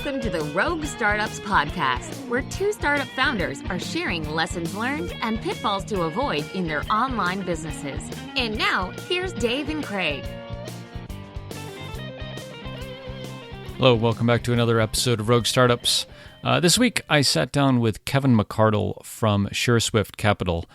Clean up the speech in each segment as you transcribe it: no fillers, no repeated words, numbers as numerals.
Welcome to the Rogue Startups Podcast, where two startup founders are sharing lessons learned and pitfalls to avoid in their online businesses. And now, here's Dave and Craig. Hello, welcome back to another episode of Rogue Startups. This week, I sat down with Kevin McArdle from Sureswift Capital.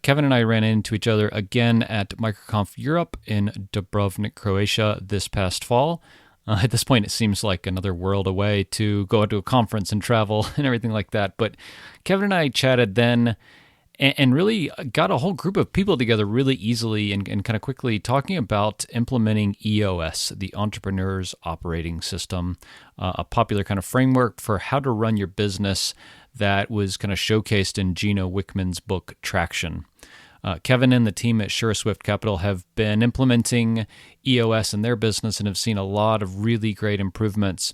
Kevin and I ran into each other again at MicroConf Europe in Dubrovnik, Croatia this past fall. At this point, it seems like another world away to go to a conference and travel and everything like that. But Kevin and I chatted then and really got a whole group of people together really easily and kind of quickly talking about implementing EOS, the Enrepreneurs Operating System, a popular kind of framework for how to run your business that was kind of showcased in Gino Wickman's book, Traction. Kevin and the team at Sureswift Capital have been implementing EOS in their business and have seen a lot of really great improvements.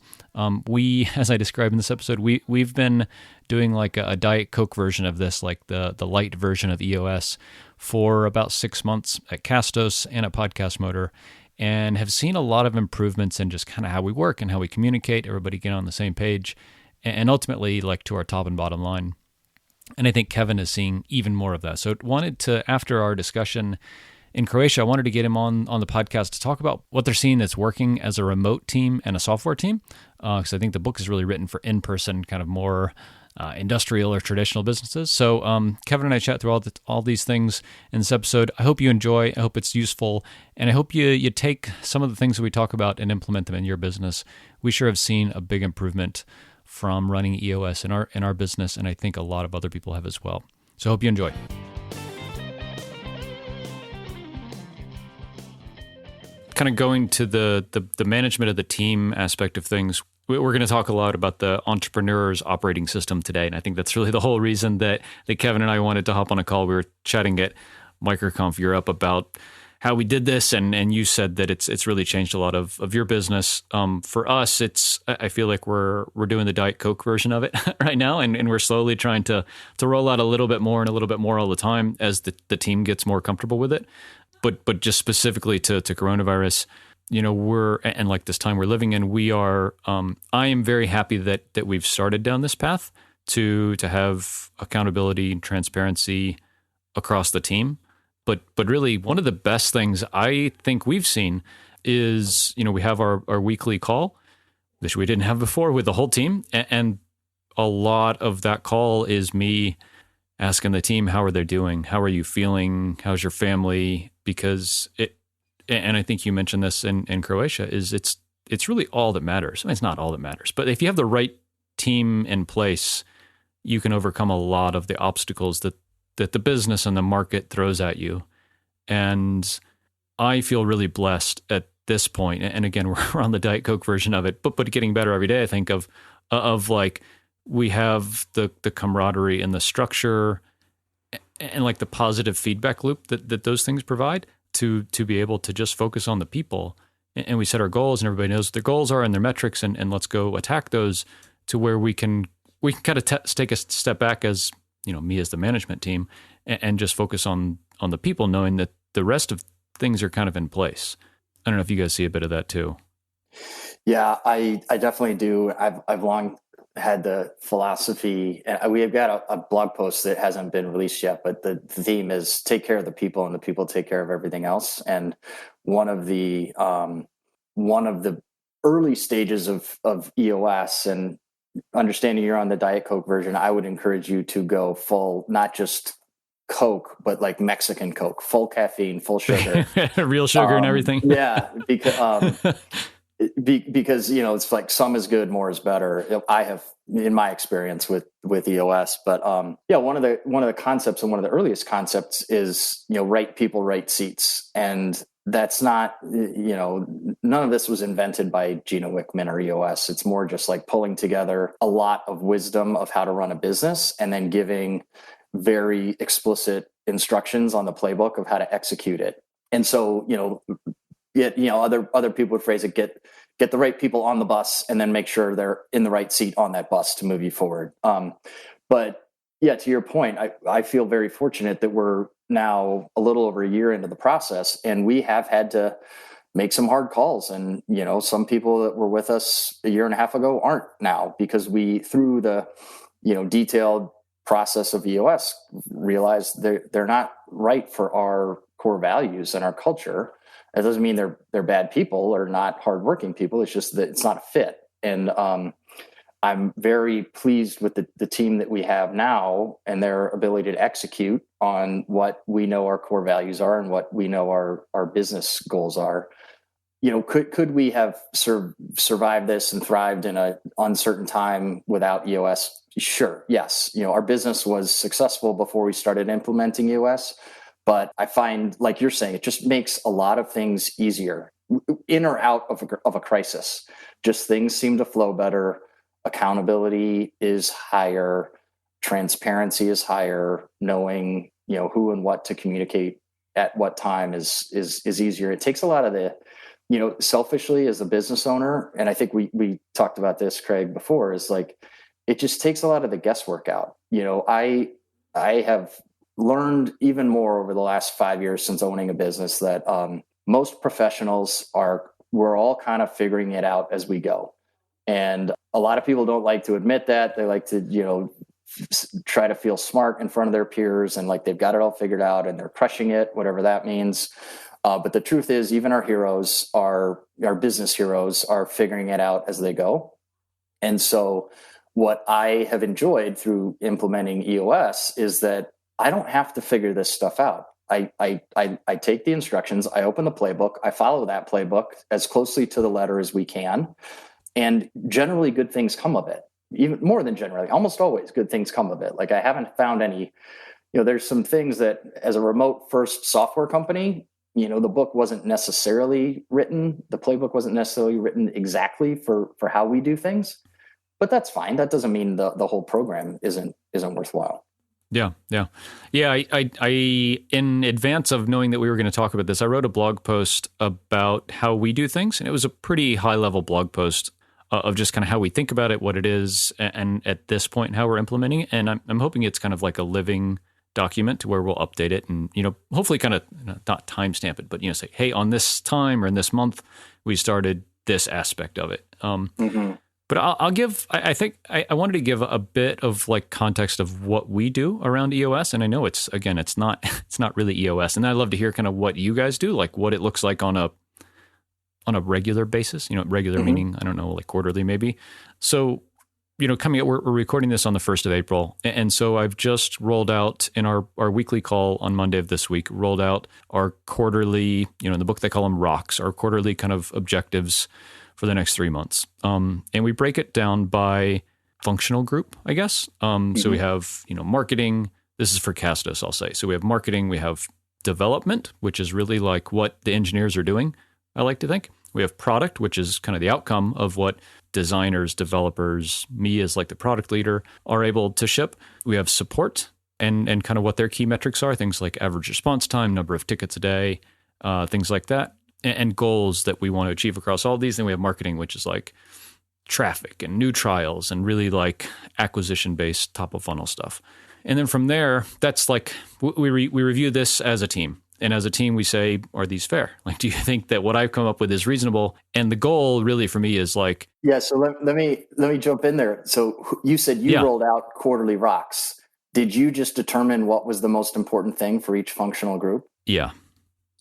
We, as I described in this episode, we've been doing like a Diet Coke version of this, like the light version of EOS, for about 6 months at Castos and at Podcast Motor, and have seen a lot of improvements in just kind of how we work and how we communicate, everybody get on the same page, and ultimately like to our top and bottom line. And I think Kevin is seeing even more of that. So wanted to, after our discussion in Croatia, I wanted to get him on the podcast to talk about what they're seeing that's working as a remote team and a software team. Because I think the book is really written for in-person, kind of more industrial or traditional businesses. So Kevin and I chat through all these things in this episode. I hope you enjoy. I hope it's useful. And I hope you take some of the things that we talk about and implement them in your business. We sure have seen a big improvement from running EOS in our business, and I think a lot of other people have as well. So I hope you enjoy. Kind of going to the management of the team aspect of things, we're going to talk a lot about the Enrepreneurs Operating System today, and I think that's really the whole reason that Kevin and I wanted to hop on a call. We were chatting at MicroConf Europe about how we did this, and you said that it's really changed a lot of your business. For us, I feel like we're doing the Diet Coke version of it right now, and we're slowly trying to roll out a little bit more and a little bit more all the time as the team gets more comfortable with it. But just specifically to coronavirus, we're, and like this time we're living in, we are. I am very happy that we've started down this path to have accountability and transparency across the team. But really, one of the best things I think we've seen is, we have our weekly call, which we didn't have before, with the whole team. And a lot of that call is me asking the team, how are they doing? How are you feeling? How's your family? Because and I think you mentioned this in Croatia, is it's really all that matters. I mean, it's not all that matters, but if you have the right team in place, you can overcome a lot of the obstacles that the business and the market throws at you. And I feel really blessed at this point. And again, we're on the Diet Coke version of it, but getting better every day, I think, of like, we have the camaraderie and the structure and like the positive feedback loop that those things provide to be able to just focus on the people. And we set our goals, and everybody knows what their goals are and their metrics, and let's go attack those to where we can kind of take a step back as, me as the management team, and just focus on the people, knowing that the rest of things are kind of in place. I don't know if you guys see a bit of that too. Yeah, I definitely do. I've long had the philosophy, and we have got a blog post that hasn't been released yet, but the theme is take care of the people, and the people take care of everything else. And one of the early stages of EOS, and understanding you're on the Diet Coke version, I would encourage you to go full, not just Coke, but like Mexican Coke, full caffeine, full sugar, real sugar and everything. Yeah, because it's like some is good, more is better. I have, in my experience with EOS, but one of the concepts, and one of the earliest concepts is right people, right seats, and that's not, none of this was invented by Gino Wickman or EOS. It's more just like pulling together a lot of wisdom of how to run a business, and then giving very explicit instructions on the playbook of how to execute it. And so, other people would phrase it, get the right people on the bus, and then make sure they're in the right seat on that bus to move you forward. But yeah, to your point, I feel very fortunate that we're now a little over a year into the process, and we have had to make some hard calls. And, some people that were with us a year and a half ago aren't now, because we, through the, detailed process of EOS, realized they're not right for our core values and our culture. It doesn't mean they're bad people or not hardworking people. It's just that it's not a fit. And I'm very pleased with the team that we have now and their ability to execute on what we know our core values are and what we know our business goals are. Could we have survived this and thrived in an uncertain time without EOS? Sure. Yes. Our business was successful before we started implementing EOS, but I find, like you're saying, it just makes a lot of things easier in or out of a crisis. Just things seem to flow better. Accountability is higher. Transparency is higher. Knowing, who and what to communicate at what time is easier. It takes a lot of the, selfishly as a business owner, and I think we talked about this, Craig, before, is like, it just takes a lot of the guesswork out. I have learned even more over the last 5 years since owning a business that most professionals we're all kind of figuring it out as we go. And a lot of people don't like to admit that. They like to, try to feel smart in front of their peers and like they've got it all figured out and they're crushing it, whatever that means. But the truth is, even our heroes, our business heroes, are figuring it out as they go. And so what I have enjoyed through implementing EOS is that I don't have to figure this stuff out. I take the instructions, I open the playbook, I follow that playbook as closely to the letter as we can. And generally good things come of it. Even more than generally, almost always good things come of it. Like, I haven't found any, there's some things that as a remote first software company, the book wasn't necessarily written. The playbook wasn't necessarily written exactly for how we do things, but that's fine. That doesn't mean the whole program isn't worthwhile. Yeah. I in advance of knowing that we were going to talk about this, I wrote a blog post about how we do things, and it was a pretty high level blog post of just kind of how we think about it, what it is, and at this point, how we're implementing it. And I'm hoping it's kind of like a living document to where we'll update it and, hopefully kind of not timestamp it, but, say, hey, on this time or in this month, we started this aspect of it. But I'll give, I think I wanted to give a bit of like context of what we do around EOS. And I know it's not really EOS. And I'd love to hear kind of what you guys do, like what it looks like on a regular basis, regular meaning, I don't know, like quarterly maybe. So, coming up, we're recording this on the 1st of April. And so I've just rolled out in our weekly call on Monday of this week, rolled out our quarterly, in the book, they call them rocks, our quarterly kind of objectives for the next 3 months. And we break it down by functional group, I guess. So we have, marketing. This is for Castos, I'll say. So we have marketing, we have development, which is really like what the engineers are doing, I like to think. We have product, which is kind of the outcome of what designers, developers, me as like the product leader are able to ship. We have support and kind of what their key metrics are, things like average response time, number of tickets a day, things like that, and goals that we want to achieve across all of these. Then we have marketing, which is like traffic and new trials and really like acquisition-based top of funnel stuff. And then from there, that's like, we review this as a team. And as a team, we say, are these fair? Like, do you think that what I've come up with is reasonable? And the goal really for me is like... Yeah, so let me jump in there. So you said you rolled out quarterly rocks. Did you just determine what was the most important thing for each functional group? Yeah.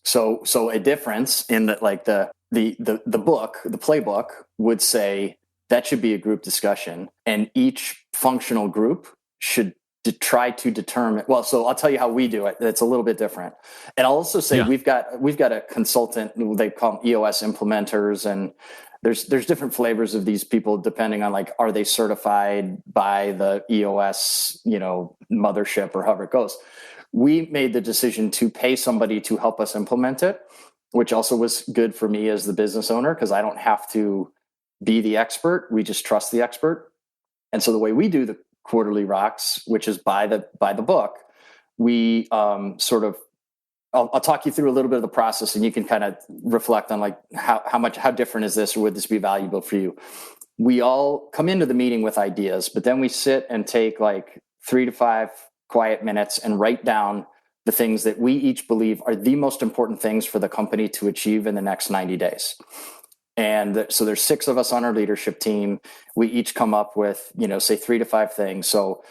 So a difference in that, like the book, the playbook would say that should be a group discussion, and each functional group should try to determine. Well, so I'll tell you how we do it. It's a little bit different, and I'll also say we've got a consultant. They call them EOS implementers, and there's different flavors of these people depending on like, are they certified by the EOS mothership or however it goes. We made the decision to pay somebody to help us implement it, which also was good for me as the business owner because I don't have to be the expert. We just trust the expert. And so the way we do the quarterly rocks, which is by the book, we I'll talk you through a little bit of the process, and you can kind of reflect on like how different is this, or would this be valuable for you? We all come into the meeting with ideas, but then we sit and take like 3 to 5 quiet minutes and write down the things that we each believe are the most important things for the company to achieve in the next 90 days. And so there's 6 of us on our leadership team. We each come up with, say 3 to 5 things. So,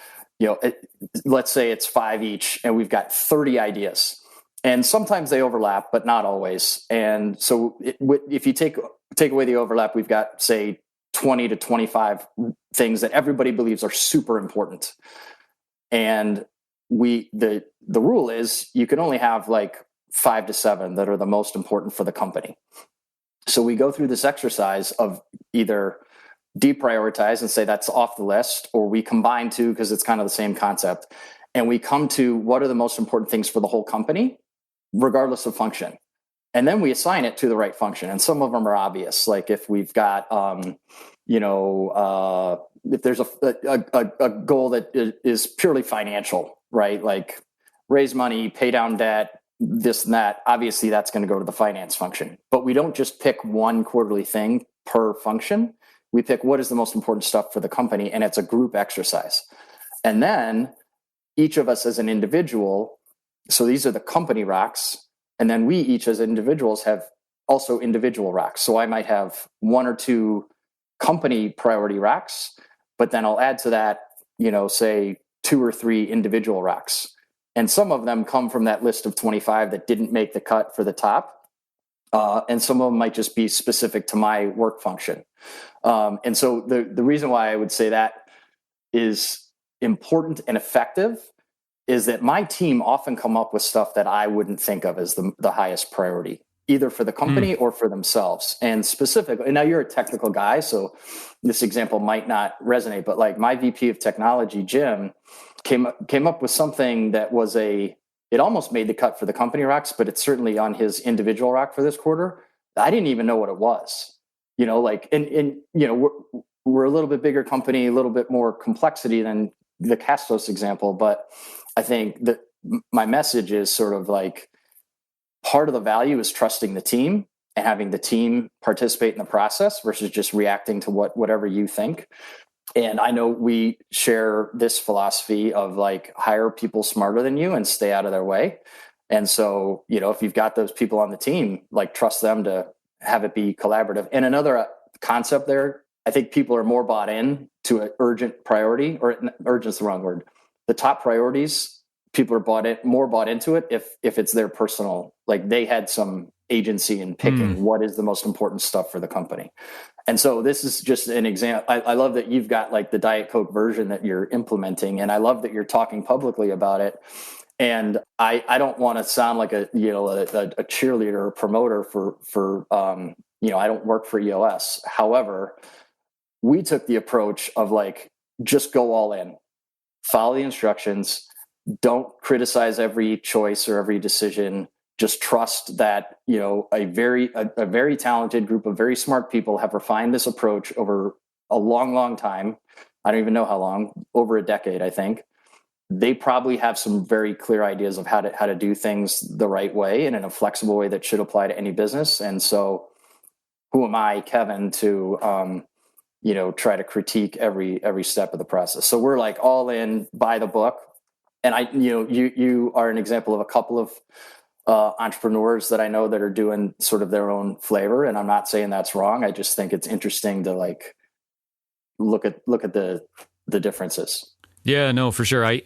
let's say it's 5 each, and we've got 30 ideas. And sometimes they overlap, but not always. And so if you take away the overlap, we've got, say, 20 to 25 things that everybody believes are super important. And the rule is you can only have like 5 to 7 that are the most important for the company. So we go through this exercise of either deprioritize and say that's off the list, or we combine 2 because it's kind of the same concept. And we come to what are the most important things for the whole company, regardless of function. And then we assign it to the right function. And some of them are obvious. Like if we've got, if there's a goal that is purely financial, right? Like raise money, pay down debt, this and that, obviously that's going to go to the finance function. But we don't just pick one quarterly thing per function. We pick what is the most important stuff for the company, and it's a group exercise. And then each of us as an individual, so these are the company rocks, and then we each as individuals have also individual rocks. So I might have 1 or 2 company priority rocks, but then I'll add to that, say 2 or 3 individual rocks. And some of them come from that list of 25 that didn't make the cut for the top. And some of them might just be specific to my work function. And so the reason why I would say that is important and effective is that my team often come up with stuff that I wouldn't think of as the highest priority, either for the company or for themselves. And specifically, and now you're a technical guy, so this example might not resonate, but like my VP of technology, Jim, came up with something that was it almost made the cut for the company rocks, but it's certainly on his individual rock for this quarter. I didn't even know what it was, we're a little bit bigger company, a little bit more complexity than the Castos example. But I think that my message is sort of like part of the value is trusting the team and having the team participate in the process versus just reacting to whatever you think. And I know we share this philosophy of like hire people smarter than you and stay out of their way. And so, if you've got those people on the team, like trust them to have it be collaborative. And another concept there, I think people are more bought in to an urgent priority, or urgent's the wrong word. The top priorities, people are more bought into it if it's their personal, like they had some agency in picking what is the most important stuff for the company. And so this is just an example. I love that you've got like the Diet Coke version that you're implementing, and I love that you're talking publicly about it. And I don't want to sound like a cheerleader or promoter for I don't work for EOS. However, we took the approach of like just go all in, follow the instructions, don't criticize every choice or every decision. Just trust that, a very talented group of very smart people have refined this approach over a long, long time. I don't even know how long, over a decade, I think. They probably have some very clear ideas of how to do things the right way and in a flexible way that should apply to any business. And so who am I, Kevin, to, try to critique every step of the process? So we're like all in, by the book. And you are an example of a couple of entrepreneurs that I know that are doing sort of their own flavor. And I'm not saying that's wrong. I just think it's interesting to like look at the differences. Yeah, no, for sure.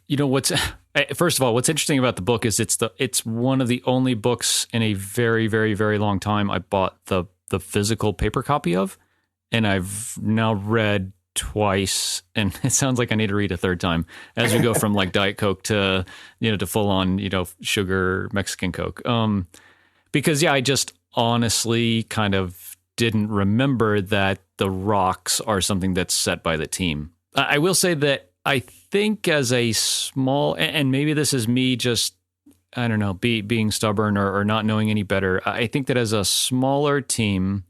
First of all, what's interesting about the book is it's one of the only books in a very, very, very long time I bought the physical paper copy of, and I've now read twice, and it sounds like I need to read a third time as we go from like Diet Coke to to full on sugar Mexican Coke. Because I just honestly kind of didn't remember that the rocks are something that's set by the team. I will say that I think as a small, and maybe this is me just, I don't know, being stubborn or not knowing any better. I think that as a smaller team,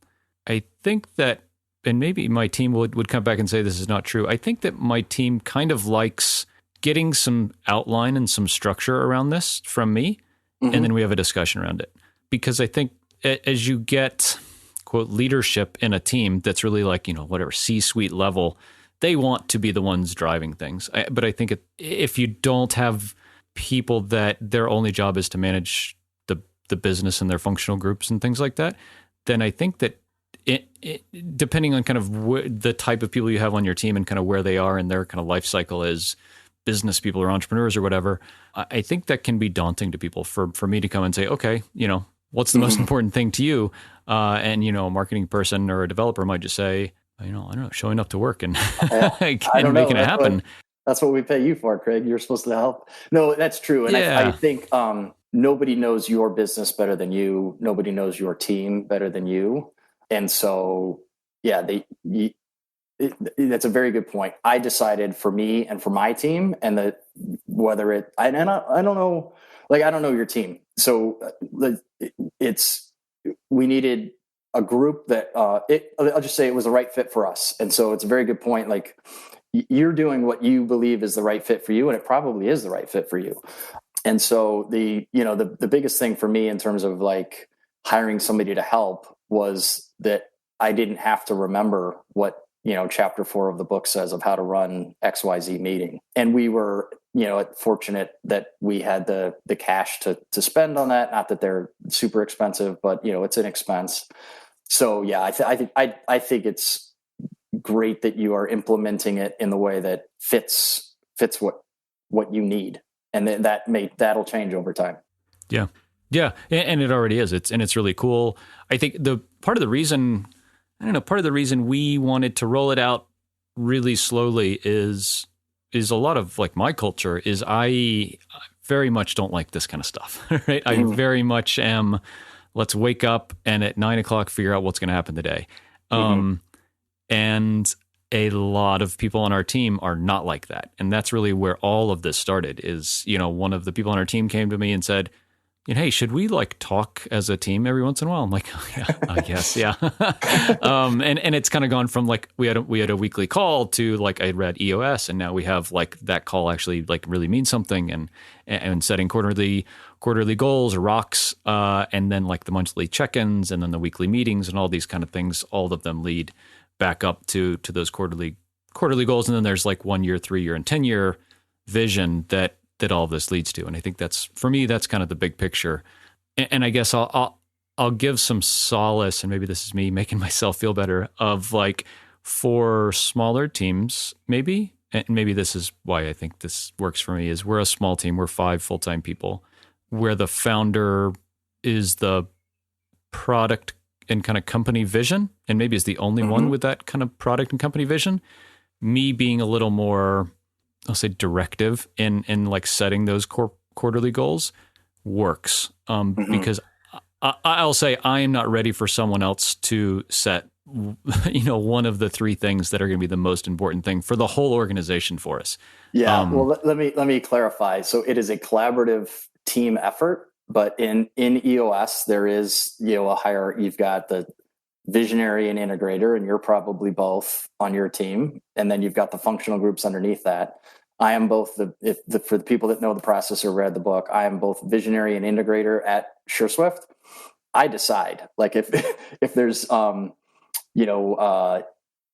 I think that, and maybe my team would come back and say this is not true. I think that my team kind of likes getting some outline and some structure around this from me, and then we have a discussion around it. Because I think as you get, quote, leadership in a team that's really like, whatever, C-suite level, they want to be the ones driving things. But I think if you don't have people that their only job is to manage the business and their functional groups and things like that, then I think that depending on kind of the type of people you have on your team and kind of where they are in their kind of life cycle as business people or entrepreneurs or whatever, I think that can be daunting to people for me to come and say, okay, what's the most important thing to you? And, a marketing person or a developer might just say, I don't know, showing up to work and making it happen. That's what we pay you for, Craig. You're supposed to help. No, that's true. And I think nobody knows your business better than you. Nobody knows your team better than you. And so, that's a very good point. I decided for me and for my team, and I don't know, I don't know your team. So we needed a group that I'll just say it was the right fit for us. And so it's a very good point. Like, you're doing what you believe is the right fit for you, and it probably is the right fit for you. And so the biggest thing for me in terms of like hiring somebody to help was that I didn't have to remember what, chapter 4 of the book says of how to run XYZ meeting. And we were, fortunate that we had the cash to spend on that. Not that they're super expensive, but it's an expense. So yeah, I think it's great that you are implementing it in the way that fits what you need. And that'll change over time. Yeah. Yeah. And it already is. It's really cool. I think part of the reason we wanted to roll it out really slowly is a lot of like my culture is I very much don't like this kind of stuff, right? Mm-hmm. I very much am, let's wake up and at 9:00 figure out what's going to happen today. Mm-hmm. And a lot of people on our team are not like that. And that's really where all of this started is, one of the people on our team came to me and said, hey, should we like talk as a team every once in a while? I'm like, oh, yeah, I guess. Yeah. And it's kind of gone from like, we had a weekly call to like, I read EOS, and now we have like that call actually like really means something and setting quarterly goals or rocks. And then like the monthly check-ins and then the weekly meetings and all these kind of things, all of them lead back up to those quarterly goals. And then there's like 1 year, 3 year, and 10-year vision that all of this leads to. And I think that's kind of the big picture. And I guess I'll give some solace, and maybe this is me making myself feel better, of like for smaller teams, maybe, and maybe this is why I think this works for me, is we're a small team. We're 5 full-time people where the founder is the product and kind of company vision, and maybe is the only one with that kind of product and company vision. Me being a little more, I'll say, directive in like setting those quarterly goals works. Because I'll say I am not ready for someone else to set, one of the 3 things that are going to be the most important thing for the whole organization for us. Yeah. Well, let me clarify. So it is a collaborative team effort, but in EOS, there is, a hierarchy. You've got the visionary and integrator, and you're probably both on your team. And then you've got the functional groups underneath that. I am both for the people that know the process or read the book, I am both visionary and integrator at Sureswift. I decide, like, if there's,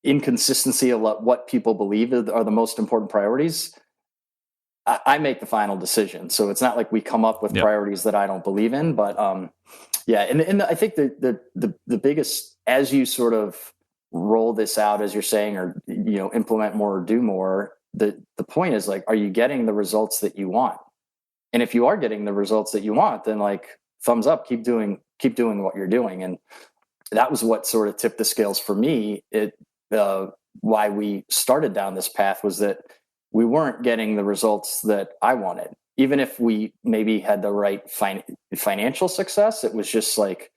inconsistency of what people believe are the most important priorities, I make the final decision. So it's not like we come up with priorities that I don't believe in, but and I think the biggest, as you sort of roll this out, as you're saying, or implement more or do more, the point is like, are you getting the results that you want? And if you are getting the results that you want, then like thumbs up, keep doing what you're doing. And that was what sort of tipped the scales for me. Why we started down this path was that we weren't getting the results that I wanted. Even if we maybe had the right financial success, it was just like,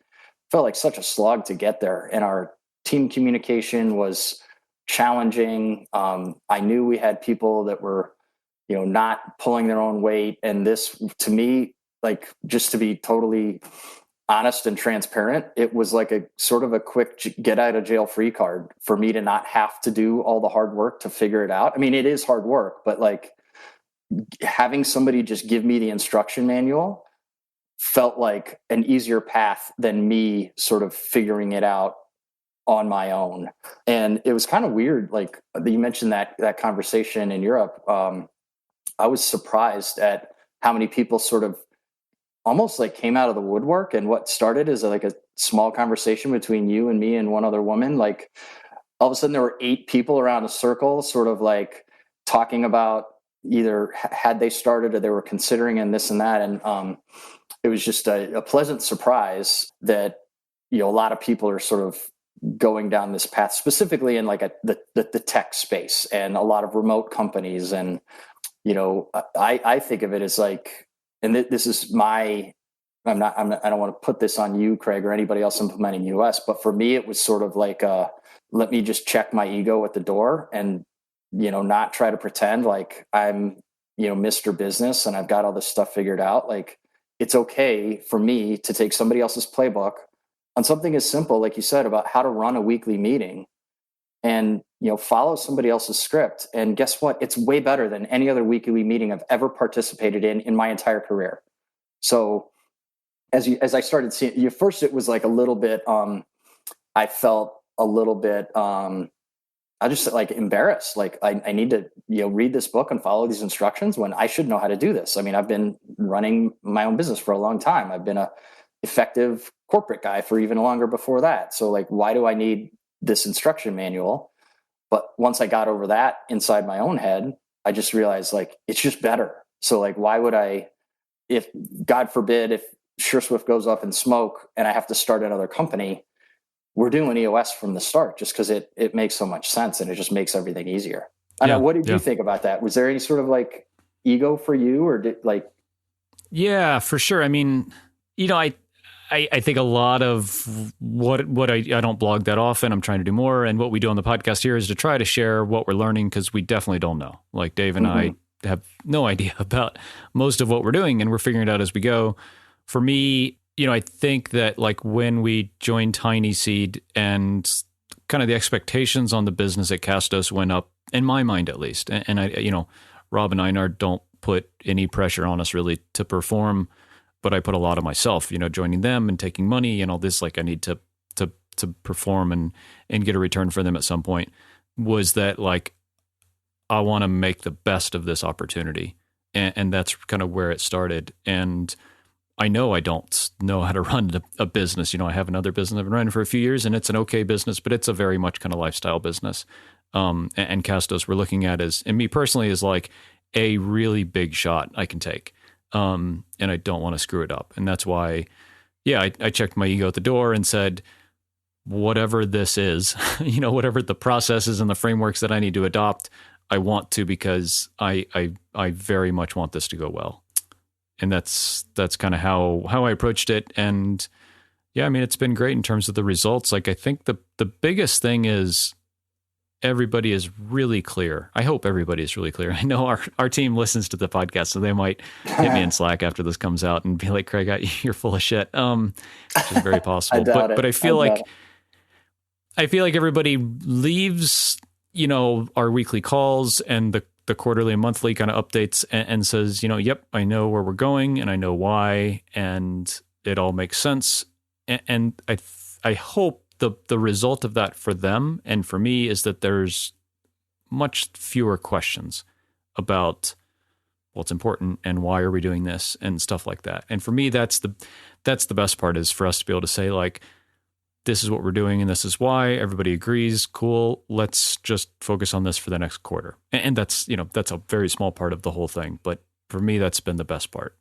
felt like such a slog to get there. And our team communication was challenging. I knew we had people that were, not pulling their own weight. And this, to me, like, just to be totally honest and transparent, it was like a sort of a quick get out of jail free card for me to not have to do all the hard work to figure it out. I mean, it is hard work, but like having somebody just give me the instruction manual felt like an easier path than me sort of figuring it out on my own. And it was kind of weird. Like you mentioned that conversation in Europe. I was surprised at how many people sort of almost like came out of the woodwork, and what started as like a small conversation between you and me and one other woman, like all of a sudden there were 8 people around a circle sort of like talking about either had they started or they were considering and this and that. And it was just a pleasant surprise that, a lot of people are sort of going down this path, specifically in like the tech space and a lot of remote companies. And, I think of it as like, and this is I don't want to put this on you, Craig, or anybody else implementing EOS, but for me, it was sort of like, let me just check my ego at the door and, not try to pretend like I'm, Mr. Business and I've got all this stuff figured out. Like, it's okay for me to take somebody else's playbook on something as simple, like you said, about how to run a weekly meeting and, follow somebody else's script. And guess what? It's way better than any other weekly meeting I've ever participated in my entire career. So as I started seeing you first, it was like a little bit, I felt a little bit, I just like embarrassed. Like I need to, read this book and follow these instructions when I should know how to do this. I mean, I've been running my own business for a long time. I've been a effective corporate guy for even longer before that. So like, why do I need this instruction manual? But once I got over that inside my own head, I just realized like, it's just better. So like, why would I, if God forbid, if Sureswift goes up in smoke and I have to start another company, we're doing EOS from the start just because it makes so much sense and it just makes everything easier. I know. What did you think about that? Was there any sort of like ego for you or Yeah, for sure. I mean, I think a lot of what I don't blog that often. I'm trying to do more. And what we do on the podcast here is to try to share what we're learning because we definitely don't know. Like Dave and I have no idea about most of what we're doing and we're figuring it out as we go. For me, I think that like when we joined Tiny Seed and kind of the expectations on the business at Castos went up, in my mind at least. And I, Rob and Einar don't put any pressure on us really to perform, but I put a lot of myself, joining them and taking money and all this, like I need to perform and get a return for them at some point, was that like, I want to make the best of this opportunity. And that's kind of where it started. And I know I don't know how to run a business. I have another business I've been running for a few years and it's an okay business, but it's a very much kind of lifestyle business. And Castos we're looking at and me personally is like a really big shot I can take. And I don't want to screw it up. And that's why, I checked my ego at the door and said, whatever this is, whatever the processes and the frameworks that I need to adopt, I want to, because I very much want this to go well. And that's kind of how I approached it. And I mean, it's been great in terms of the results. Like, I think the biggest thing is everybody is really clear. I hope everybody is really clear. I know our team listens to the podcast, so they might hit me in Slack after this comes out and be like, Craig, you're full of shit. Which is very possible. But I feel like everybody leaves, our weekly calls and the quarterly and monthly kind of updates and says, yep, I know where we're going and I know why, and it all makes sense. And I hope the result of that for them and for me is that there's much fewer questions about what's important and why are we doing this and stuff like that. And for me, that's the best part, is for us to be able to say like, this is what we're doing and this is why. Everybody agrees. Cool. Let's just focus on this for the next quarter. And that's, that's a very small part of the whole thing. But for me, that's been the best part.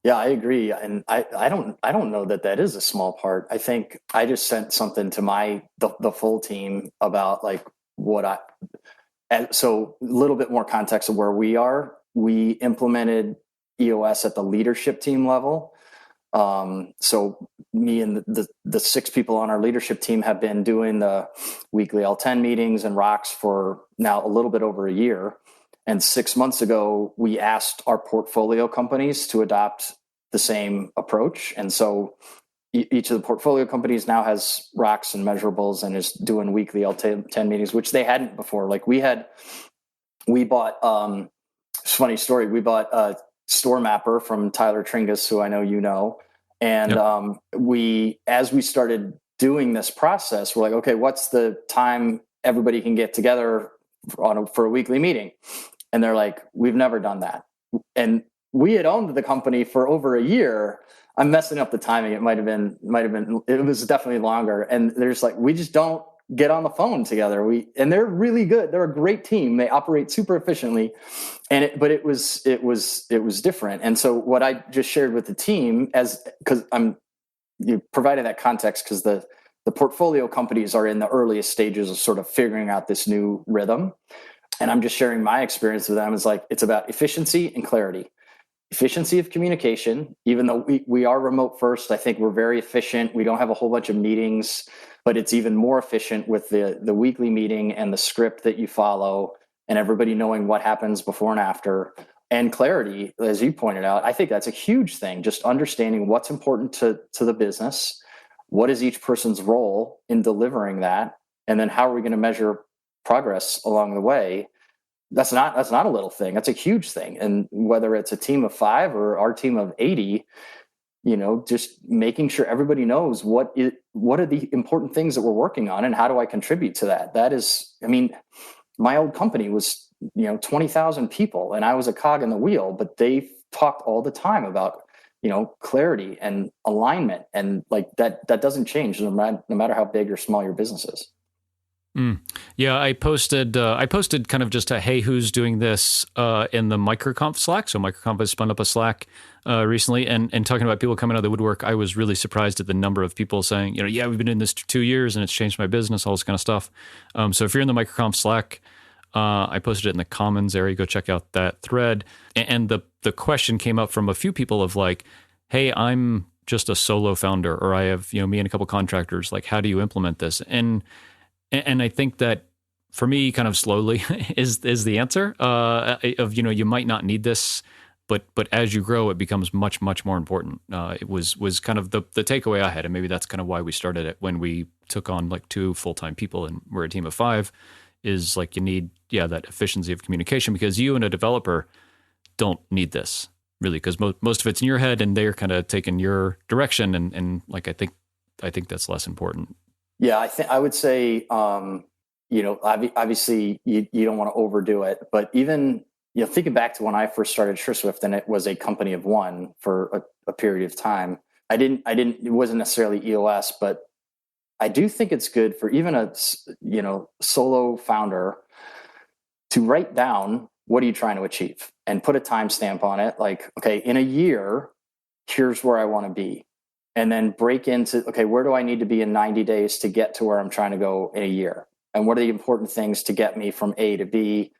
Yeah, I agree. And I don't know that is a small part. I think I just sent something to the full team about like so a little bit more context of where we are. We implemented EOS at the leadership team level. So me and the 6 people on our leadership team have been doing the weekly L10 meetings and rocks for now a little bit over a year. And 6 months ago, we asked our portfolio companies to adopt the same approach. And so each of the portfolio companies now has rocks and measurables and is doing weekly L10 meetings, which they hadn't before. Like we bought, funny story. We bought a store mapper from Tyler Tringus, who I know you know. And as we started doing this process, we're like, okay, what's the time everybody can get together for a weekly meeting? And they're like, we've never done that. And we had owned the company for over a year. I'm messing up the timing. It it was definitely longer. And there's like, we just don't get on the phone together. And they're really good. They're a great team. They operate super efficiently. But it was different. And so what I just shared with the team because you provided that context because the portfolio companies are in the earliest stages of sort of figuring out this new rhythm. And I'm just sharing my experience with them. It's like, it's about efficiency and clarity. Efficiency of communication, even though we are remote first, I think we're very efficient. We don't have a whole bunch of meetings, but it's even more efficient with the weekly meeting and the script that you follow and everybody knowing what happens before and after. And clarity, as you pointed out, I think that's a huge thing. Just understanding what's important to the business, what is each person's role in delivering that, and then how are we going to measure progress along the way. That's not a little thing. That's a huge thing. And whether it's a team of 5 or our team of 80, just making sure everybody knows what are the important things that we're working on and how do I contribute to that? That is, my old company was, 20,000 people and I was a cog in the wheel, but they talked all the time about, clarity and alignment. And like that doesn't change no matter how big or small your business is. Yeah, I posted kind of just a, hey, who's doing this in the MicroConf Slack. So MicroConf has spun up a Slack recently and talking about people coming out of the woodwork. I was really surprised at the number of people saying, yeah, we've been in this 2 years and it's changed my business, all this kind of stuff. So if you're in the MicroConf Slack, I posted it in the Commons area. Go check out that thread. And the question came up from a few people of like, hey, I'm just a solo founder, or I have, me and a couple contractors. Like, how do you implement this? And I think that for me, kind of slowly is the answer of, you might not need this, but as you grow, it becomes much, much more important. It was kind of the takeaway I had. And maybe that's kind of why we started it when we took on like 2 full-time people and we're a team of 5 is like, you need, that efficiency of communication because you and a developer don't need this really because most of it's in your head and they're kind of taking your direction. And like, I think that's less important. Yeah, I would say, obviously you don't want to overdo it, but even, thinking back to when I first started Sureswift and it was a company of 1 for a period of time, it wasn't necessarily EOS, but I do think it's good for even a, solo founder to write down, what are you trying to achieve and put a timestamp on it. Like, okay, in a year, here's where I want to be. And then break into, okay, where do I need to be in 90 days to get to where I'm trying to go in a year? And what are the important things to get me from A to B?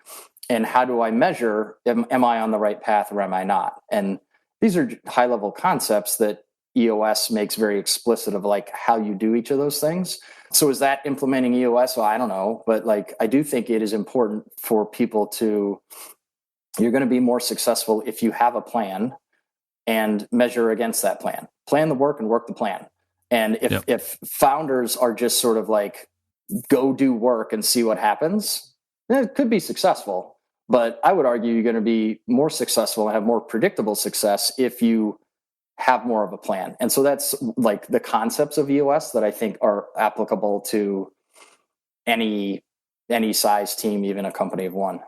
And how do I measure, am I on the right path or am I not? And these are high level concepts that EOS makes very explicit of like how you do each of those things. So is that implementing EOS? Well, I don't know, but like, I do think it is important for people you're going to be more successful if you have a plan and measure against that plan. Plan the work and work the plan. And if founders are just sort of like, go do work and see what happens, then it could be successful. But I would argue you're going to be more successful and have more predictable success if you have more of a plan. And so that's like the concepts of EOS that I think are applicable to any size team, even a company of 1.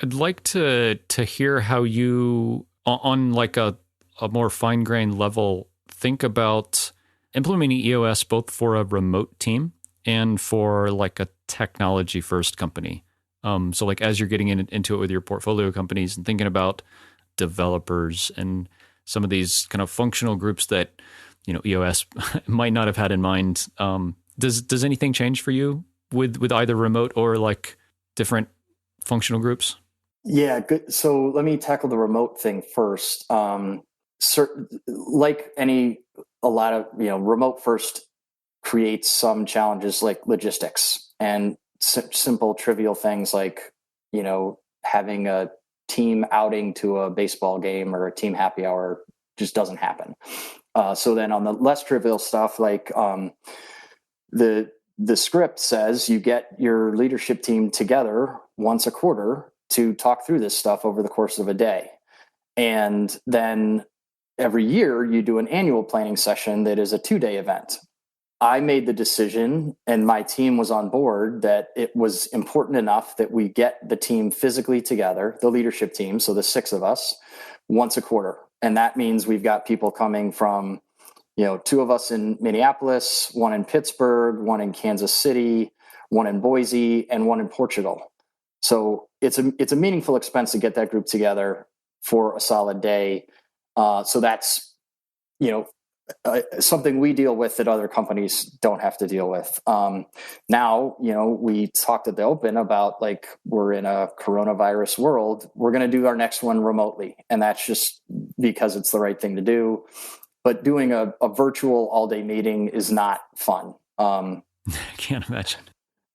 I'd like to hear how you, on like a more fine-grained level, think about implementing EOS both for a remote team and for like a technology-first company. So like as you're getting into it with your portfolio companies and thinking about developers and some of these kind of functional groups that, EOS might not have had in mind. Does anything change for you with either remote or like different functional groups? Yeah, good. So let me tackle the remote thing first. A lot of, remote first creates some challenges like logistics and simple, trivial things like, having a team outing to a baseball game or a team happy hour just doesn't happen. So then on the less trivial stuff, like the script says you get your leadership team together once a quarter to talk through this stuff over the course of a day. And then every year you do an annual planning session that is a 2-day event. I made the decision and my team was on board that it was important enough that we get the team physically together, the leadership team, so the 6 of us, once a quarter. And that means we've got people coming from, two of us in Minneapolis, one in Pittsburgh, one in Kansas City, one in Boise, and one in Portugal. So it's a meaningful expense to get that group together for a solid day. So that's, something we deal with that other companies don't have to deal with. Now, we talked at the open about like, we're in a coronavirus world. We're going to do our next one remotely. And that's just because it's the right thing to do. But doing a virtual all day meeting is not fun. I can't imagine.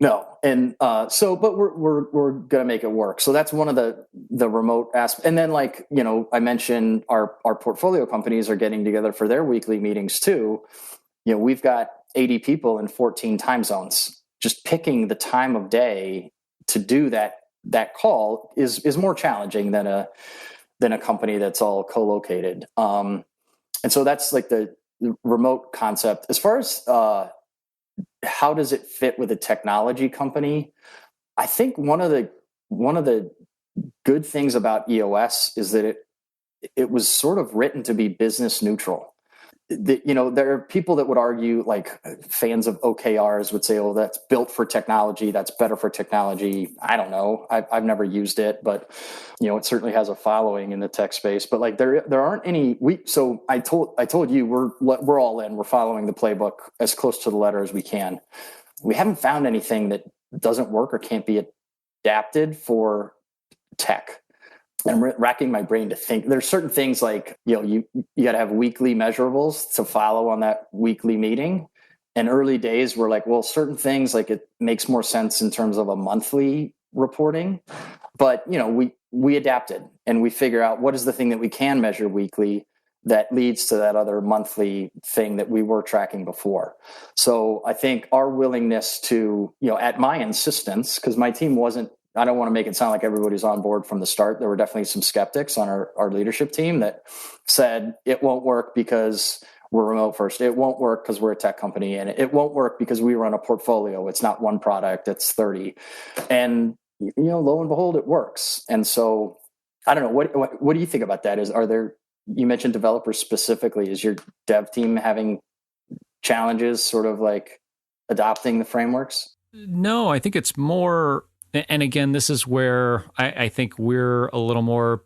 No. And but we're going to make it work. So that's one of the remote aspects. And then I mentioned our portfolio companies are getting together for their weekly meetings too. We've got 80 people in 14 time zones. Just picking the time of day to do that call is more challenging than a company that's all co-located. And so that's like the remote concept. As far as how does it fit with a technology company? I think one of the good things about EOS is that it was sort of written to be business neutral. There are people that would argue, like fans of OKRs would say, "Oh, that's built for technology. That's better for technology." I don't know. I've never used it, but it certainly has a following in the tech space. But like there aren't any. So I told you we're all in. We're following the playbook as close to the letter as we can. We haven't found anything that doesn't work or can't be adapted for tech. I'm racking my brain to think. There's certain things like, you got to have weekly measurables to follow on that weekly meeting. And early days were like, well, certain things like it makes more sense in terms of a monthly reporting. But, we adapted and we figure out what is the thing that we can measure weekly that leads to that other monthly thing that we were tracking before. So I think our willingness to, at my insistence, because my team wasn't, I don't want to make it sound like everybody's on board from the start. There were definitely some skeptics on our leadership team that said it won't work because we're remote first. It won't work because we're a tech company, and it won't work because we run a portfolio. It's not one product, it's 30. And, lo and behold, it works. And so I don't know. What do you think about that? You mentioned developers specifically. Is your dev team having challenges sort of like adopting the frameworks? No, I think it's more. And again, this is where I think we're a little more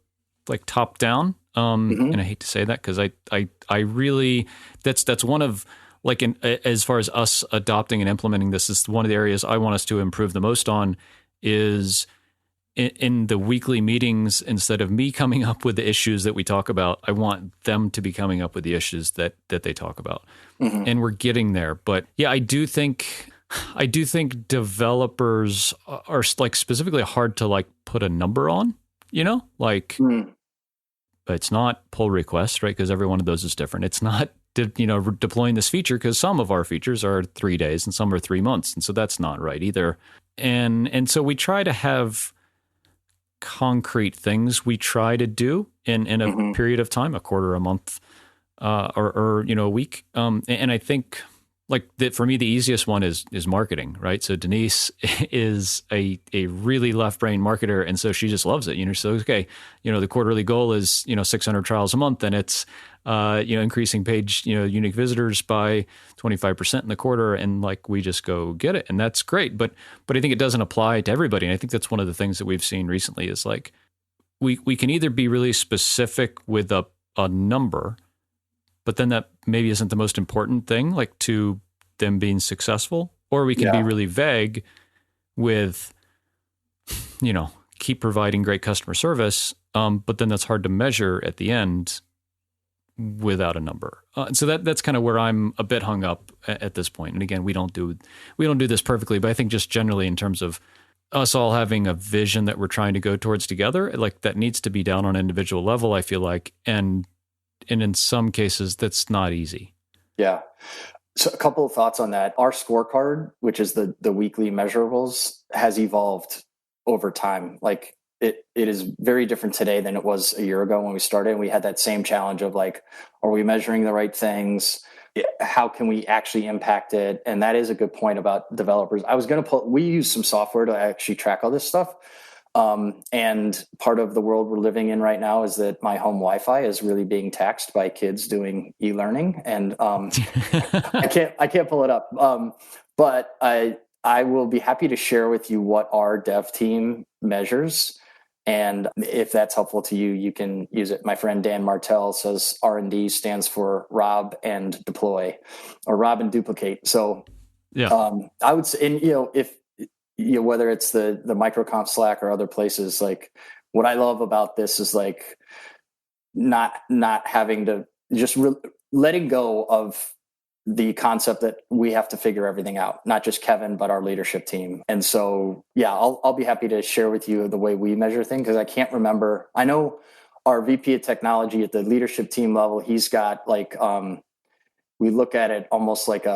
like top down. And I hate to say that because I really, that's one of like, as far as us adopting and implementing this is one of the areas I want us to improve the most on is in the weekly meetings, instead of me coming up with the issues that we talk about, I want them to be coming up with the issues that they talk about. And we're getting there. But yeah, I do think developers are like specifically hard to like put a number on, it's not pull requests, right? Because every one of those is different. It's not, deploying this feature because some of our features are 3 days and some are 3 months. And so that's not right either. And so we try to have concrete things we try to do in a period of time, a quarter, a month, or a week. And I think like for me, the easiest one is marketing, right? So Denise is a really left brain marketer. And so she just loves it. So, okay, the quarterly goal is, 600 trials a month, and it's, increasing page, unique visitors by 25% in the quarter. And like, we just go get it. And that's great. But I think it doesn't apply to everybody. And I think that's one of the things that we've seen recently is like, we can either be really specific with a number, but then that maybe isn't the most important thing, like to them being successful, or we can be really vague with, keep providing great customer service. But then that's hard to measure at the end without a number. And so that's kind of where I'm a bit hung up at this point. And again, we don't do this perfectly, but I think just generally in terms of us all having a vision that we're trying to go towards together, like that needs to be down on an individual level, I feel like. And in some cases, that's not easy. Yeah. So a couple of thoughts on that. Our scorecard, which is the weekly measurables, has evolved over time. Like it is very different today than it was a year ago when we started. And we had that same challenge of like, are we measuring the right things? How can we actually impact it? And that is a good point about developers. We use some software to actually track all this stuff. And part of the world we're living in right now is that my home Wi-Fi is really being taxed by kids doing e-learning, and I can't pull it up. But I will be happy to share with you what our dev team measures. And if that's helpful to you, you can use it. My friend Dan Martell says R&D stands for rob and deploy, or rob and duplicate. So I would say, and if whether it's the microconf Slack or other places, like what I love about this is like not having to just letting go of the concept that we have to figure everything out, not just Kevin, but our leadership team. And so, yeah, I'll be happy to share with you the way we measure things, because I can't remember. I know our VP of technology at the leadership team level, he's got like, we look at it almost like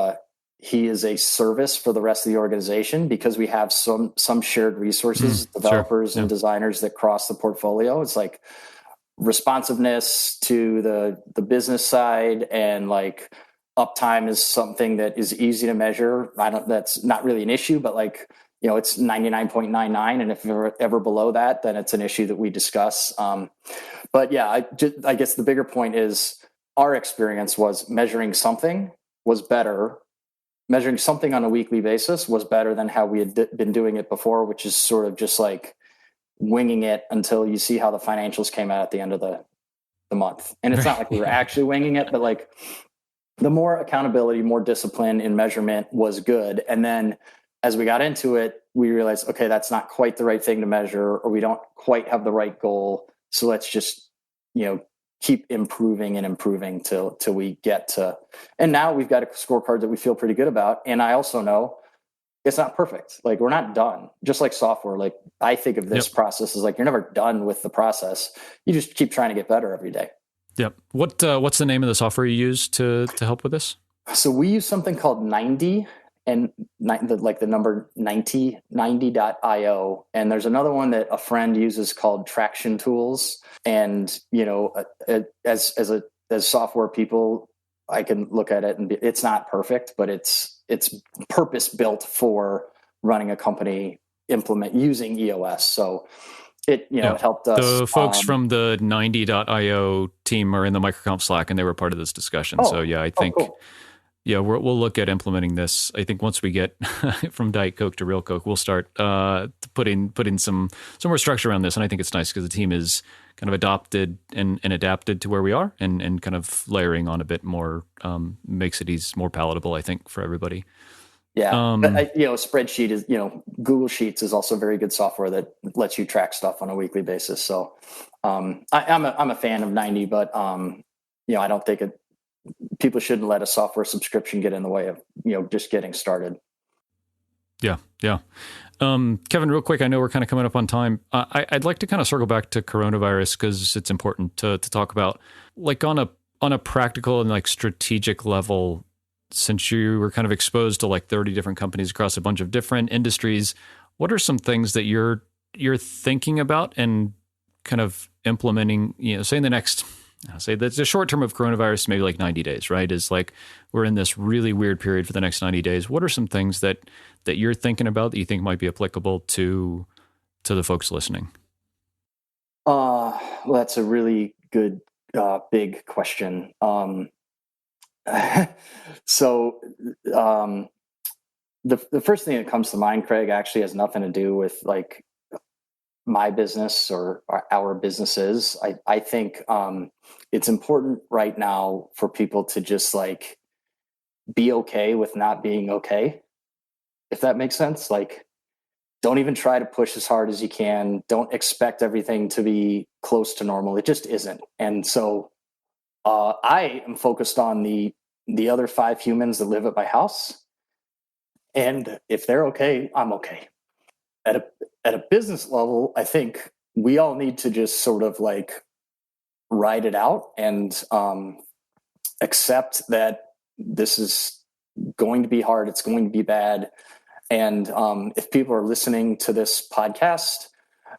he is a service for the rest of the organization, because we have some shared resources, developers and designers that cross the portfolio. It's like responsiveness to the business side, and like uptime is something that is easy to measure. That's not really an issue, but like, it's 99.99. And if you're ever below that, then it's an issue that we discuss. But yeah, I guess the bigger point is our experience was measuring something was better. Measuring something on a weekly basis was better than how we had been doing it before, which is sort of just like winging it until you see how the financials came out at the end of the month. And it's not like we were actually winging it, but like the more accountability, more discipline in measurement was good. And then as we got into it, we realized, okay, that's not quite the right thing to measure, or we don't quite have the right goal. So let's just, keep improving and improving till we get to, and now we've got a scorecard that we feel pretty good about. And I also know it's not perfect. Like, we're not done. Just like software. Like, I think of this process as like, you're never done with the process. You just keep trying to get better every day. Yep. What's the name of the software you use to help with this? So we use something called 90, and the number 90.io. And there's another one that a friend uses called Traction Tools. And, as software people, I can look at it and it's not perfect, but it's purpose built for running a company using EOS. So it helped us. The folks from the 90.io team are in the microconf Slack, and they were part of this discussion. So yeah, I think, cool. Yeah, we'll look at implementing this. I think once we get from Diet Coke to Real Coke, we'll start putting some more structure around this. And I think it's nice because the team is kind of adopted and adapted to where we are, and kind of layering on a bit more makes it more palatable, I think, for everybody. Yeah, but spreadsheet is, Google Sheets is also very good software that lets you track stuff on a weekly basis. So I'm a fan of 90, but I don't think people shouldn't let a software subscription get in the way of, just getting started. Yeah. Kevin, real quick, I know we're kind of coming up on time. I'd like to kind of circle back to coronavirus, because it's important to talk about, like, on a practical and like strategic level, since you were kind of exposed to like 30 different companies across a bunch of different industries. What are some things that you're thinking about and kind of implementing, say in the next, say that's the short term of coronavirus, maybe like 90 days, right? Is like, we're in this really weird period for the next 90 days. What are some things that you're thinking about that you think might be applicable to the folks listening? Well, that's a really good, big question. So the first thing that comes to mind, Craig, actually has nothing to do with like my business or our businesses. I think it's important right now for people to just like be okay with not being okay, if that makes sense. Like, don't even try to push as hard as you can. Don't expect everything to be close to normal. It just isn't. And so I am focused on the other 5 humans that live at my house. And if they're okay, I'm okay. At a business level, I think we all need to just sort of like ride it out and accept that this is going to be hard. It's going to be bad. And if people are listening to this podcast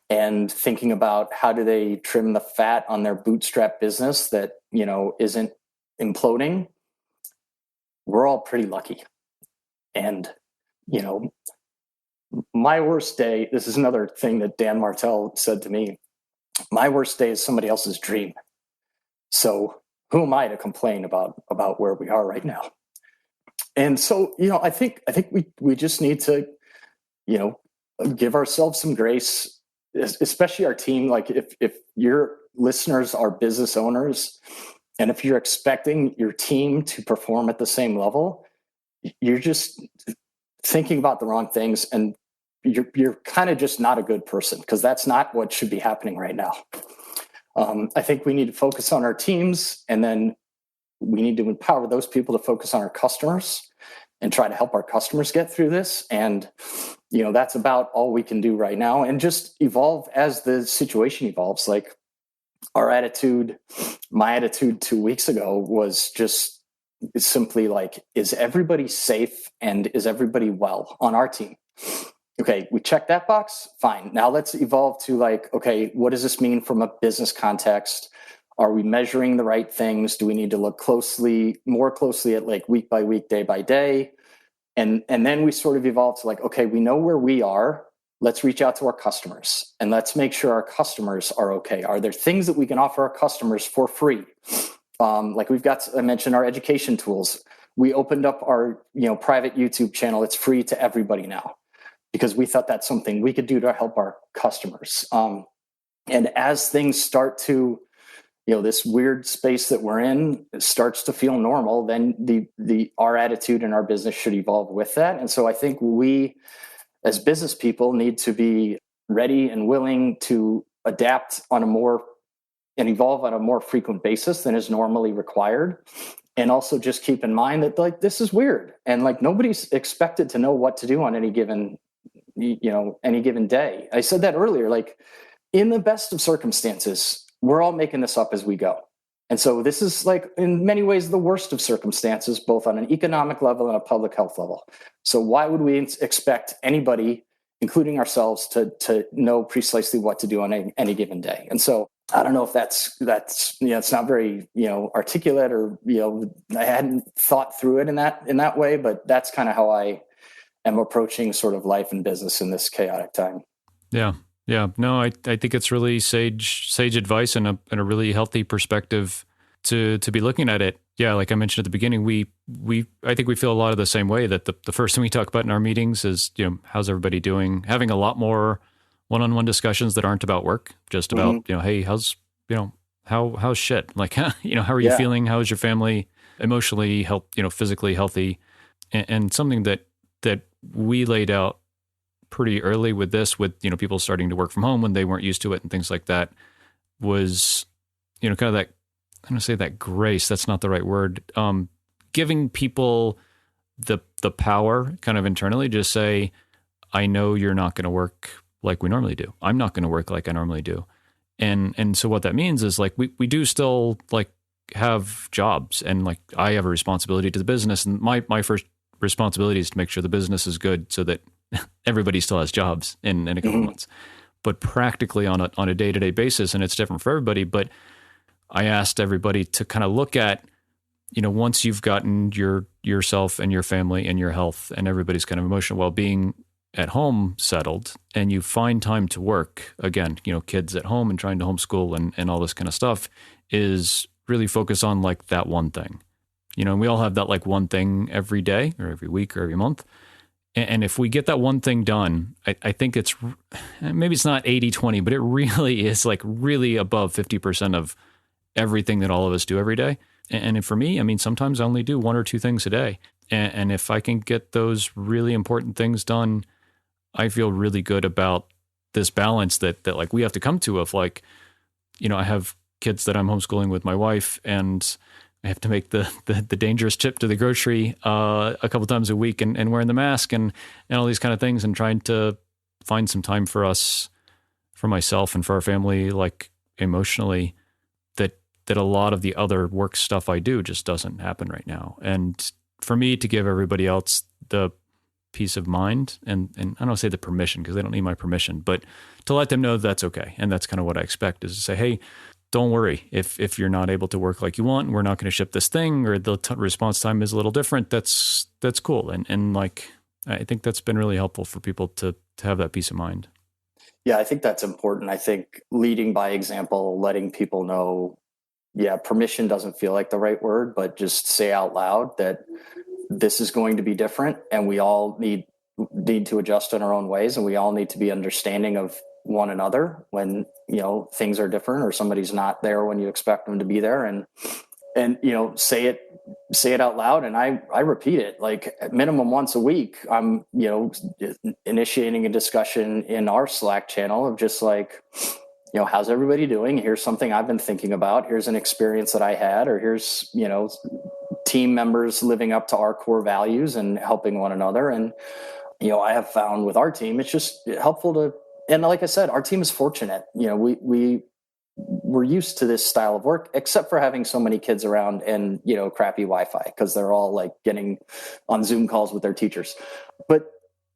and thinking about how do they trim the fat on their bootstrap business that, isn't imploding, we're all pretty lucky. And, my worst day, this is another thing that Dan Martell said to me. My worst day is somebody else's dream. So who am I to complain about where we are right now? And so, I think we just need to, give ourselves some grace, especially our team. Like if your listeners are business owners, and if you're expecting your team to perform at the same level, you're just thinking about the wrong things, and you're kind of just not a good person, because that's not what should be happening right now. I think we need to focus on our teams, and then we need to empower those people to focus on our customers and try to help our customers get through this. And, that's about all we can do right now, and just evolve as the situation evolves. Like my attitude 2 weeks ago was just simply like, is everybody safe and is everybody well on our team? Okay, we check that box. Fine. Now let's evolve to like, okay, what does this mean from a business context? Are we measuring the right things? Do we need to look more closely at like week by week, day by day? And then we sort of evolve to like, okay, we know where we are. Let's reach out to our customers and let's make sure our customers are okay. Are there things that we can offer our customers for free? Like I mentioned our education tools. We opened up our, private YouTube channel. It's free to everybody now, because we thought that's something we could do to help our customers. And as things start to, this weird space that we're in starts to feel normal, then our attitude and our business should evolve with that. And so I think we, as business people, need to be ready and willing to adapt and evolve on a more frequent basis than is normally required. And also just keep in mind that like, this is weird. And like, nobody's expected to know what to do on any given day. I said that earlier, like in the best of circumstances, we're all making this up as we go. And so this is like in many ways the worst of circumstances, both on an economic level and a public health level. So why would we expect anybody, including ourselves, to know precisely what to do on any given day? And so I don't know if that's it's not very articulate, or I hadn't thought through it in that way, but that's kind of how I am approaching sort of life and business in this chaotic time. Yeah. Yeah, no, I think it's really sage advice and a really healthy perspective to be looking at it. Yeah, like I mentioned at the beginning, I think we feel a lot of the same way, that the first thing we talk about in our meetings is, how's everybody doing? Having a lot more one-on-one discussions that aren't about work, just about, hey, how's shit? Like, how are you feeling? How is your family emotionally, physically healthy? And something that we laid out pretty early with this, with people starting to work from home when they weren't used to it and things like that, was kind of that, I'm going to say that grace, that's not the right word, giving people the power kind of internally, just say, I know you're not going to work like we normally do. I'm not going to work like I normally do. And so what that means is like we do still like have jobs, and like I have a responsibility to the business, and my first responsibility is to make sure the business is good so that everybody still has jobs in a couple months. But practically on a day-to-day basis, and it's different for everybody, but I asked everybody to kind of look at, once you've gotten yourself and your family and your health and everybody's kind of emotional well-being at home settled, and you find time to work again, kids at home and trying to homeschool and all this kind of stuff, is really focus on like that one thing. And we all have that like one thing every day or every week or every month. And if we get that one thing done, I think maybe it's not 80-20, but it really is like really above 50% of everything that all of us do every day. And for me, I mean, sometimes I only do one or two things a day. And if I can get those really important things done, I feel really good about this balance that like we have to come to, of like, I have kids that I'm homeschooling with my wife, and I have to make the dangerous trip to the grocery a couple times a week, and wearing the mask and all these kind of things, and trying to find some time for myself and for our family, like emotionally, that a lot of the other work stuff I do just doesn't happen right now. And for me to give everybody else the peace of mind, and I don't say the permission, because they don't need my permission, but to let them know that's okay. And that's kind of what I expect, is to say, hey, don't worry if you're not able to work like you want. We're not going to ship this thing, or the response time is a little different. That's cool. And like, I think that's been really helpful for people to have that peace of mind. Yeah, I think that's important. I think leading by example, letting people know, permission doesn't feel like the right word, but just say out loud that this is going to be different, and we all need to adjust in our own ways, and we all need to be understanding of one another when, things are different or somebody's not there when you expect them to be there, and say it out loud. And I repeat it like at minimum once a week. I'm, initiating a discussion in our Slack channel of just like, how's everybody doing? Here's something I've been thinking about. Here's an experience that I had, or here's, team members living up to our core values and helping one another. And, I have found with our team, it's just helpful to, and like I said, our team is fortunate. We're used to this style of work, except for having so many kids around and, crappy Wi-Fi, because they're all like getting on Zoom calls with their teachers. But,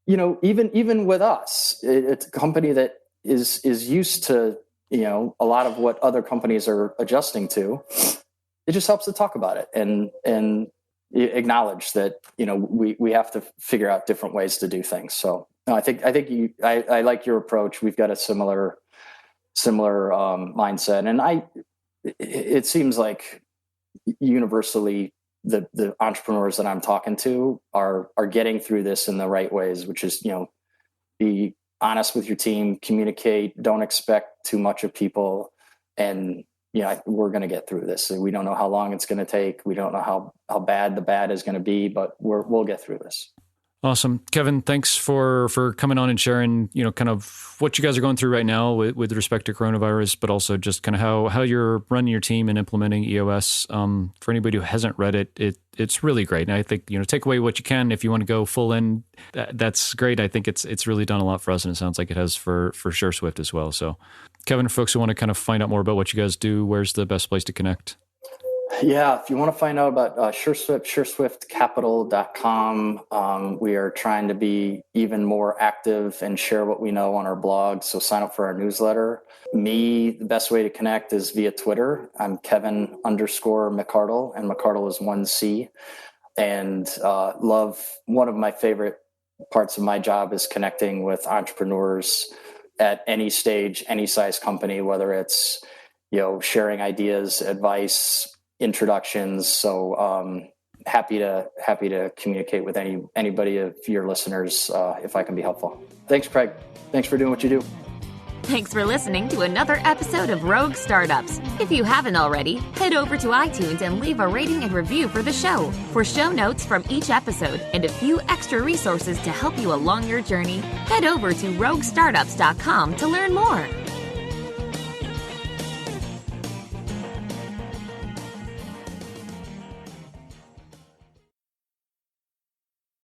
even with us, it's a company that is used to, a lot of what other companies are adjusting to. It just helps to talk about it and acknowledge that, we have to figure out different ways to do things. So no, I like your approach. We've got a similar mindset, and it seems like universally the entrepreneurs that I'm talking to are getting through this in the right ways, which is, be honest with your team, communicate, don't expect too much of people. And, we're going to get through this. We don't know how long it's going to take. We don't know how bad the bad is going to be, but we'll get through this. Awesome. Kevin, thanks for coming on and sharing, kind of what you guys are going through right now with respect to coronavirus, but also just kind of how you're running your team and implementing EOS. For anybody who hasn't read it, it's really great. And I think, take away what you can. If you want to go full in, that's great. I think it's really done a lot for us, and it sounds like it has for Sureswift as well. So Kevin, for folks who want to kind of find out more about what you guys do, where's the best place to connect? Yeah, if you want to find out about Sureswift, sureswiftcapital.com. We are trying to be even more active and share what we know on our blog. So sign up for our newsletter. The best way to connect is via Twitter. I'm Kevin_McArdle, and McArdle is 1C. And one of my favorite parts of my job is connecting with entrepreneurs at any stage, any size company, whether it's, sharing ideas, advice, introductions. So happy to communicate with anybody of your listeners if I can be helpful. Thanks, Craig. Thanks for doing what you do. Thanks for listening to another episode of Rogue Startups. If you haven't already, head over to iTunes and leave a rating and review for the show. For show notes from each episode and a few extra resources to help you along your journey, head over to roguestartups.com to learn more.